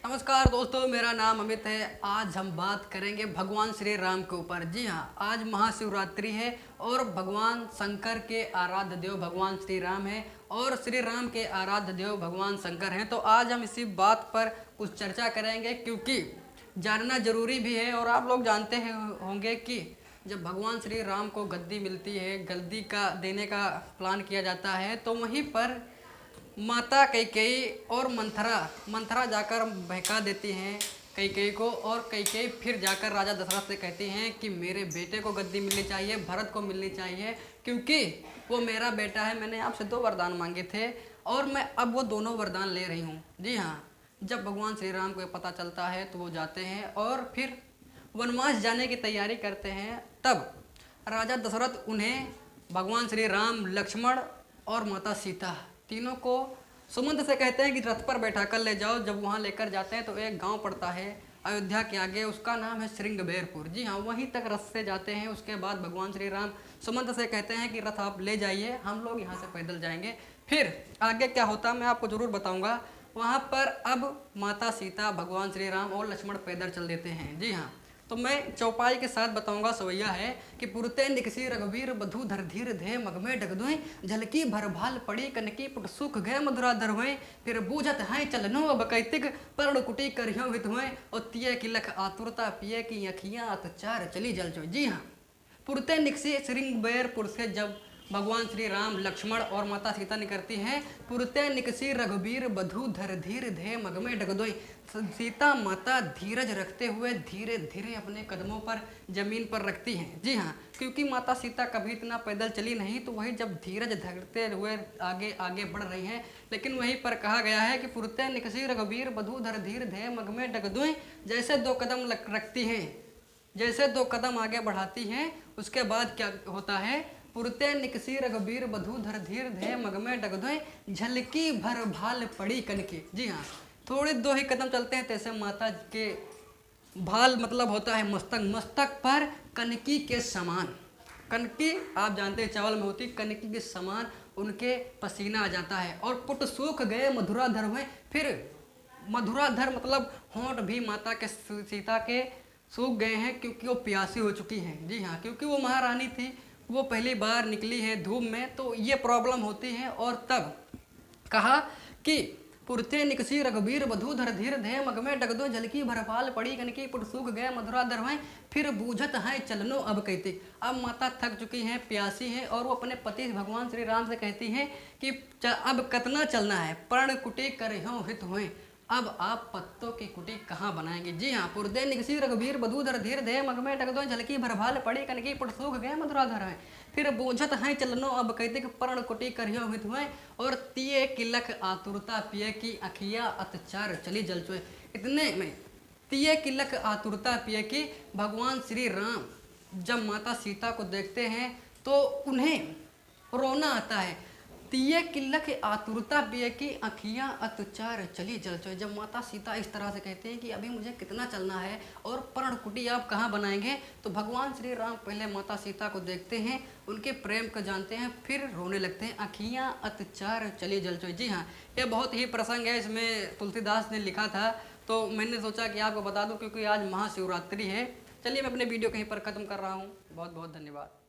नमस्कार दोस्तों, मेरा नाम अमित है। आज हम बात करेंगे भगवान श्री राम के ऊपर। जी हाँ, आज महाशिवरात्रि है और भगवान शंकर के आराध्य देव भगवान श्री राम है और श्री राम के आराध्य देव भगवान शंकर हैं। तो आज हम इसी बात पर कुछ चर्चा करेंगे, क्योंकि जानना जरूरी भी है। और आप लोग जानते हैं होंगे कि जब भगवान श्री राम को गद्दी मिलती है, गद्दी का देने का प्लान किया जाता है, तो वहीं पर माता कैकेयी और मंथरा जाकर बहका देती हैं कैकेयी को, और कैकेयी फिर जाकर राजा दशरथ से कहती हैं कि मेरे बेटे को गद्दी मिलनी चाहिए, भरत को मिलनी चाहिए, क्योंकि वो मेरा बेटा है। मैंने आपसे 2 वरदान मांगे थे और मैं अब वो दोनों वरदान ले रही हूँ। जी हाँ, जब भगवान श्री राम को पता चलता है तो वो जाते हैं और फिर वनवास जाने की तैयारी करते हैं। तब राजा दशरथ उन्हें भगवान श्री राम, लक्ष्मण और माता सीता तीनों को सुमंत से कहते हैं कि रथ पर बैठा कर ले जाओ। जब वहाँ लेकर जाते हैं तो एक गांव पड़ता है अयोध्या के आगे, उसका नाम है श्रृंगबेरपुर। जी हाँ, वहीं तक रथ से जाते हैं। उसके बाद भगवान श्री राम सुमंत से कहते हैं कि रथ आप ले जाइए, हम लोग यहाँ से पैदल जाएंगे। फिर आगे क्या होता है मैं आपको ज़रूर बताऊँगा। वहाँ पर अब माता सीता, भगवान श्री राम और लक्ष्मण पैदल चल देते हैं। जी हाँ, तो मैं चौपाई के साथ बताऊंगा। सवैया है कि पुरते निकसी रघुवीर बधु धर धीर धे मगमे डगदुएं, झलकी भर भाल पड़ी कनकी पुट सुख गए मधुरा धरवें, फिर बूझत हैं चलनो अब कैतिक पर्ण कुटी करियो हित हुए, और तिये की लख आतुरता पिए की अखियां अतचार चली जल जो। जी हाँ, पुरते निकसी श्रृंगबेरपुर से जब भगवान श्री राम, लक्ष्मण और माता सीता निकलती हैं, पुरते निकसी रघुबीर बधु धर धीर धे मगमे डगदोई। सीता माता धीरज रखते हुए धीरे धीरे अपने कदमों पर जमीन पर रखती हैं। जी हाँ, क्योंकि माता सीता कभी इतना पैदल चली नहीं, तो वही जब धीरज धरते हुए आगे आगे बढ़ रही हैं। लेकिन वहीं पर कहा गया है कि पुरते निकसी रघुबीर बधु धर धीर धे मगमे डगदोई। जैसे 2 कदम रखती हैं, जैसे 2 कदम आगे बढ़ाती हैं, उसके बाद क्या होता है, पुरते निकसी रघुबीर बधु धर धीर धे मगमे डगदोय, झलकी भर भाल पड़ी कनकी। जी हाँ, थोड़े 2 ही कदम चलते हैं, तैसे माता के भाल मतलब होता है मस्तक, मस्तक पर कनकी के समान। कनकी आप जानते हैं चावल में होती, कनकी के समान उनके पसीना आ जाता है। और पुट सूख गए मधुराधर हुए। फिर मधुराधर मतलब होंठ भी माता के, सीता के सूख गए हैं, क्योंकि वो प्यासी हो चुकी हैं। जी हाँ, क्योंकि वो महारानी थी, वो पहली बार निकली है धूप में, तो ये प्रॉब्लम होती है। और तब कहा कि पुरते निकसी रघुबीर बधु धर धीर धे मगमे डगदो, झलकी भरपाल पड़ी कनकी पुट सूख गए मधुरा धरवें, फिर बूझत है चलनो अब कहती। अब माता थक चुकी हैं, प्यासी हैं, और वो अपने पति भगवान श्री राम से कहती हैं कि अब कतना चलना है, पर्ण कुटी करह्यो हित हुए, अब आप पत्तों की कुटी कहाँ बनाएंगे। जी हाँ, पुरदे निकसी रघुबीर बधु धर धीर धे मगमे डगदो, झलकी भरभाल पड़ी कनकी पुट सूख गए मधुरा धर है, फिर बूझत हैं चलनो अब कैतिक पर्ण कुटी करियो हित हुए, और तिये की लख आतुरता पिए की अखिया अतचार चली जल चुए। इतने में तिये की लख आतुरता पिए की भगवान श्री राम जब माता सीता को देखते हैं तो उन्हें रोना आता है। तिये किल्लक आतुरता पिए की अखियाँ अतचार चली जल चुए। जब माता सीता इस तरह से कहते हैं कि अभी मुझे कितना चलना है और पर्ण कुटी आप कहाँ बनाएंगे, तो भगवान श्री राम पहले माता सीता को देखते हैं, उनके प्रेम को जानते हैं, फिर रोने लगते हैं, अखियाँ अतचार चली जल चुए। जी हाँ, ये बहुत ही प्रसंग है, इसमें तुलसीदास ने लिखा था, तो मैंने सोचा कि आपको बता दूँ, क्योंकि आज महाशिवरात्रि है। चलिए मैं अपने वीडियो कहीं पर ख़त्म कर रहा हूँ। बहुत बहुत धन्यवाद।